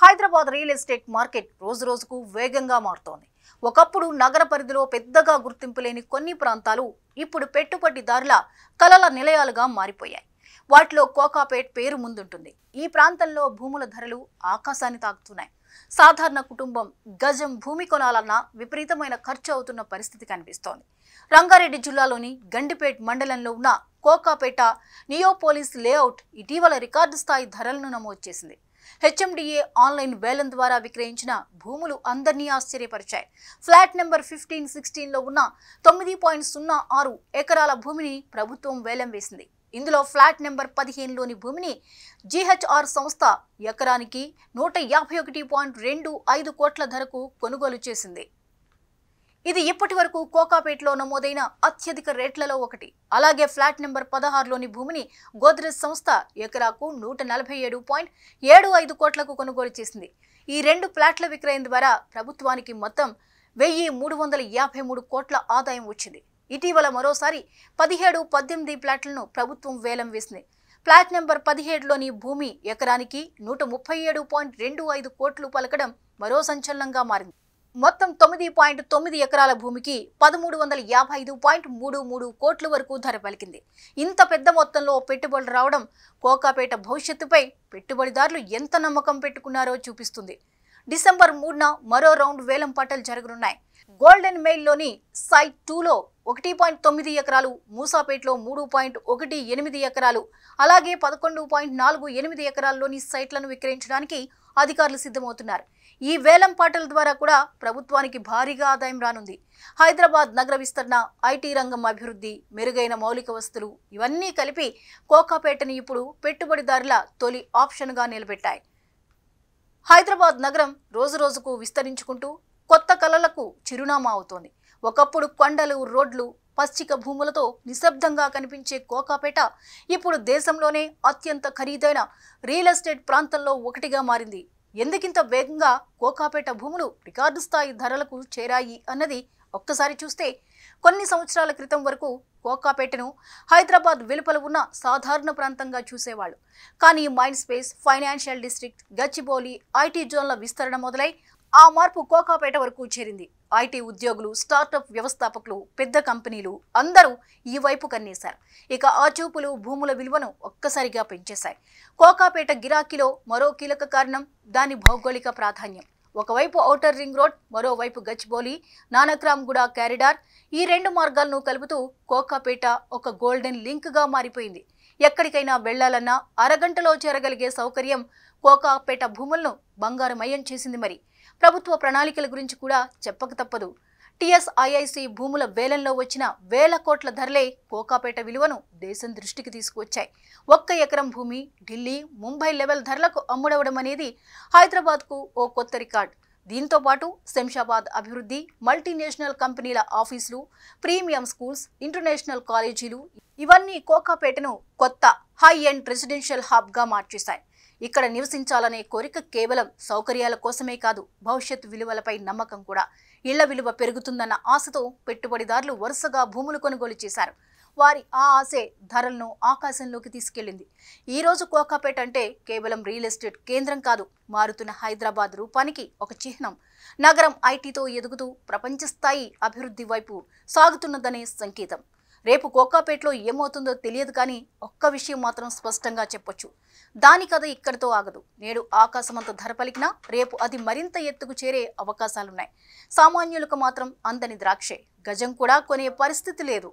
Hyderabad real estate market రోజు రోజుకు వేగంగా మారుతోంది. ఒకప్పుడు నగర పరిధిలో పెద్దగా గుర్తింపు లేని కొన్ని ప్రాంతాలు ఇప్పుడు పెట్టుబడిదారుల కలల నిలయాలుగా మారిపోయాయి. వాటిలో కోకాపేట్ పేరు ముందుంటుంది. ఈ ప్రాంతంలో భూముల ధరలు ఆకాశాన్ని తాకుతున్నాయి. సాధారణ కుటుంబం గజం భూమి కొనాలన్నా విపరీతమైన ఖర్చు అవుతున్న పరిస్థితి కనిపిస్తోంది. రంగారెడ్డి జిల్లాలోని గండిపేట్ మండలంలో ఉన్న కోకాపేట నియోపోలిస్ లేఅవుట్ ఇటీవల రికార్డు స్థాయి ధరలను నమోదు చేసింది. హెచ్ఎండిఏ ఆన్లైన్ వేలం ద్వారా విక్రయించిన భూములు అందరినీ ఆశ్చర్యపరిచాయి. ఫ్లాట్ నెంబర్ 1516లో ఉన్న 9.06 ఎకరాల భూమిని ప్రభుత్వం వేలం వేసింది. ఇందులో ఫ్లాట్ నెంబర్ 15లోని భూమిని జీహెచ్ఆర్ సంస్థ ఎకరానికి 151.25 కోట్ల ధరకు కొనుగోలు చేసింది. ఇది ఇప్పటి వరకు కోకాపేటలో నమోదైన అత్యధిక రేట్లలో ఒకటి. అలాగే ఫ్లాట్ నెంబర్ 16లోని భూమిని గోద్రేజ్ సంస్థ ఎకరాకు 147.75 కోట్లకు కొనుగోలు చేసింది. ఈ రెండు ఫ్లాట్ల విక్రయం ద్వారా ప్రభుత్వానికి మొత్తం 1353 కోట్ల ఆదాయం వచ్చింది. ఇటీవల మరోసారి 17-18 ఫ్లాట్లను ప్రభుత్వం వేలం వేసింది. ఫ్లాట్ నెంబర్ 17లోని భూమి ఎకరానికి 137.25 కోట్లు పలకడం మరో సంచలనంగా మారింది. మొత్తం 9.9 ఎకరాల భూమికి 1355.33 కోట్ల వరకు ధర పలికింది. ఇంత పెద్ద మొత్తంలో పెట్టుబడులు రావడం కోకాపేట భవిష్యత్తుపై పెట్టుబడిదారులు ఎంత నమ్మకం పెట్టుకున్నారో చూపిస్తుంది. డిసెంబర్ 3న మరో రౌండ్ వేలం పాటలు జరగనున్నాయి. గోల్డెన్ మెయిల్లోని సైట్ 2లో 1.9 ఎకరాలు, మూసాపేటలో 3.18 ఎకరాలు, అలాగే 11.48 ఎకరాల్లోని సైట్లను విక్రయించడానికి అధికారులు సిద్ధమవుతున్నారు. ఈ వేలం పాటల ద్వారా కూడా ప్రభుత్వానికి భారీగా ఆదాయం రానుంది. హైదరాబాద్ నగర విస్తరణ, ఐటీ రంగం అభివృద్ధి, మెరుగైన మౌలిక వసతులు ఇవన్నీ కలిపి కోకాపేటని ఇప్పుడు పెట్టుబడిదారుల తొలి ఆప్షన్గా నిలబెట్టాయి. హైదరాబాద్ నగరం రోజురోజుకు విస్తరించుకుంటూ కొత్త కలలకు చిరునామా అవుతోంది. ఒకప్పుడు కొండలు, రోడ్లు, పచ్చిక భూములతో నిశ్శబ్దంగా కనిపించే కోకాపేట ఇప్పుడు దేశంలోనే అత్యంత ఖరీదైన రియల్ ఎస్టేట్ ప్రాంతంలో ఒకటిగా మారింది. ఎందుకింత వేగంగా కోకాపేట భూములు రికార్డు స్థాయి ధరలకు చేరాయి అన్నది ఒక్కసారి చూస్తే, కొన్ని సంవత్సరాల క్రితం వరకు కోకాపేటను హైదరాబాద్ వెలుపల ఉన్న సాధారణ ప్రాంతంగా చూసేవాళ్ళు. కానీ mind space, financial district, Gachibowli, IT జోన్ల విస్తరణ మొదలై ఆ మార్పు కోకాపేట వరకు చేరింది. ఐటీ ఉద్యోగులు, స్టార్టప్ వ్యవస్థాపకులు, పెద్ద కంపెనీలు అందరూ ఈ వైపు కన్నేశారు. ఇక ఆ చూపులు భూముల విలువను ఒక్కసారిగా పెంచేశాయి. కోకాపేట గిరాకీలో మరో కీలక కారణం దాని భౌగోళిక ప్రాధాన్యం. ఒకవైపు ఔటర్ రింగ్ రోడ్, మరోవైపు గచ్చిబౌలి, నానక్రామ్గూడ కారిడార్, ఈ రెండు మార్గాలను కలుపుతూ కోకాపేట ఒక గోల్డెన్ లింక్గా మారిపోయింది. ఎక్కడికైనా వెళ్లాలన్నా అరగంటలో చేరగలిగే సౌకర్యం కోకాపేట భూములను బంగారమయం చేసింది. మరి ప్రభుత్వ ప్రణాళికల గురించి కూడా చెప్పక తప్పదు. టీఎస్ఐఐసి భూముల వేలంలో వచ్చిన వేల కోట్ల ధరలే కోకాపేట విలువను దేశం దృష్టికి తీసుకువచ్చాయి. 1 ఎకరం భూమి ఢిల్లీ, ముంబై లెవెల్ ధరలకు అమ్ముడవడం అనేది హైదరాబాద్కు ఓ కొత్త రికార్డ్. దీంతో పాటు శంషాబాద్ అభివృద్ధి, మల్టీనేషనల్ కంపెనీల ఆఫీసులు, ప్రీమియం స్కూల్స్, ఇంటర్నేషనల్ కాలేజీలు ఇవన్నీ కోకాపేటను కొత్త హై ఎండ్ రెసిడెన్షియల్ హబ్గా మార్చేశాయి. ఇక్కడ నివసించాలనే కోరిక కేవలం సౌకర్యాల కోసమే కాదు, భవిష్యత్ విలువలపై నమ్మకం కూడా. ఇళ్ల విలువ పెరుగుతుందన్న ఆశతో పెట్టుబడిదారులు వరుసగా భూములు కొనుగోలు చేశారు. వారి ఆ ఆశే ధరలను ఆకాశంలోకి తీసుకెళ్లింది. ఈ రోజు కోకాపేట అంటే కేవలం రియల్ ఎస్టేట్ కేంద్రం కాదు, మారుతున్న హైదరాబాద్ రూపానికి ఒక చిహ్నం. నగరం ఐటీతో ఎదుగుతూ ప్రపంచ స్థాయి అభివృద్ధి వైపు సాగుతున్నదనే సంకేతం. రేపు కోకాపేటలో ఏమవుతుందో తెలియదు, కానీ ఒక్క విషయం మాత్రం స్పష్టంగా చెప్పొచ్చు. దాని కథ ఇక్కడితో ఆగదు. నేడు ఆకాశమంత ధర పలికినా రేపు అది మరింత ఎత్తుకు చేరే అవకాశాలున్నాయి. సామాన్యులకు మాత్రం అందని ద్రాక్షే, గజం కూడా కొనే పరిస్థితి లేదు.